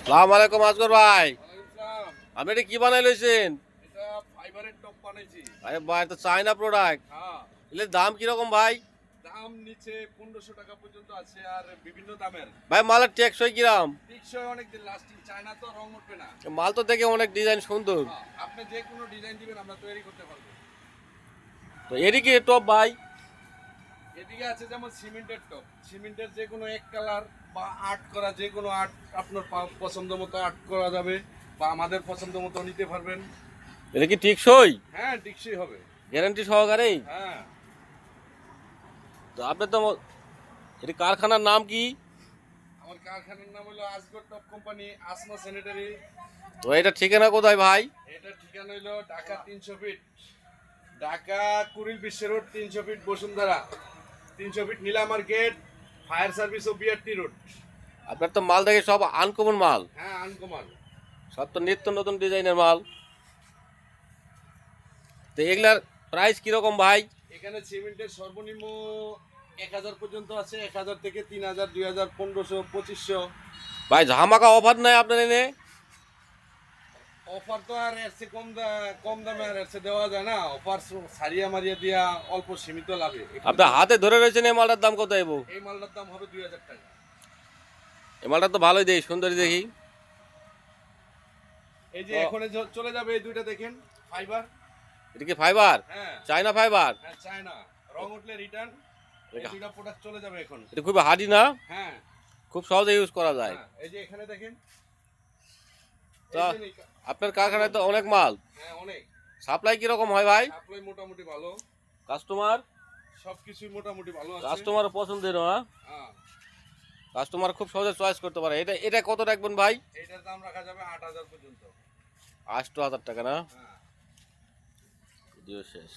সালাম আলাইকুম আসগর ভাই। ওয়ালাইকুম আপনি এটা কি বানাই লইছেন? এটা ফাইবারের টপ বানাইছি। আরে ভাই তো চাইনা প্রোডাক্ট। হ্যাঁ, এর দাম কিরকম ভাই? দাম নিচে 1500 টাকা পর্যন্ত আছে আর বিভিন্ন দামের। ভাই মালের টেকসই কিরাম? টিকসই অনেকদিন লাস্টিং, চায়না তো রং উঠবে না। মাল তো দেখে অনেক ডিজাইন সুন্দর। হ্যাঁ, আপনি যে কোনো ডিজাইন দিবেন আমরা তৈরি করতে পারবো। তো এরই কি টপ ভাই? এদিকে আছে যেমন সিমেন্টের টপ, সিমেন্টের যে কোনো এক কালার বা আর্ট করা যে কোনো আর্ট আপনার পছন্দ মতো আর্ট করা যাবে বা আমাদের পছন্দ মতো নিতে পারবেন। এটা কি টেকসই? হ্যাঁ, টিকসই হবে। গ্যারান্টি সহকারে? হ্যাঁ, তো আপনি তো এটা কারখানার নাম কি? আমার কারখানার নাম হলো Asgar top company, Asma sanitary. তো এটা ঠিকানা কোথায় ভাই? এটা ঠিকানা হইলো ঢাকা 300 ফিট, ঢাকা কুড়িল বিশ্ব রোড 300 ফিট বসুন্ধরা, 300 ফিট নীলা মার্কেট, ফায়ার সার্ভিস ও বিআরটি রোড। আপনার তো মাল দেখে সব আনকমন মাল, হ্যাঁ, আনকমান। সব তো নিত্য নতুন ডিজাইনের মাল। তো এগুলার প্রাইস কিরকম ভাই? এখানে সিমেন্টের সর্বনিম্ন 1000 পর্যন্ত আছে, 1000 থেকে 3000, 2000, 1500, 2500। ভাই ধামাকা অফার নাই আপনার এনে? অফার তো আর এর চেয়ে কম দামে আর এর চেয়ে দেওয়া যায় না। অফার সারিয়া মারিয়া দিয়া অল্প সীমিত লাভে। আপনার হাতে ধরে রয়েছেন এই মালটার দাম কত এবো? এই মালটার দাম হবে 2000 টাকা। এই মালটা তো ভালোই দেখি, সুন্দরই দেখি। এই যে এখন চলে যাবে এই দুইটা দেখেন, ফাইবার। এটা কি ফাইবার? হ্যাঁ, চায়না ফাইবার? হ্যাঁ, চায়না। রং উঠলে রিটার্ন। এই দুইটা প্রোডাক্ট চলে যাবে এখন। এটা খুব হার্ডি না? হ্যাঁ, খুব সহজে ইউজ করা যায়। হ্যাঁ, এই যে এখানে দেখেন। তা এই যে আপনার কারখানায় তো অনেক মাল, হ্যাঁ, অনেক। সাপ্লাই কিরকম হয় ভাই? সাপ্লাই মোটামুটি ভালো, কাস্টমার সবকিছুই মোটামুটি ভালো আছে। কাস্টমার পছন্দের না? হ্যাঁ, কাস্টমার খুব সহজে চয়েস করতে পারে। এটা এটা কত রাখবেন ভাই? এটার দাম রাখা যাবে 8000 পর্যন্ত। 8,000 টাকা না? হ্যাঁ। ভিডিও শেষ।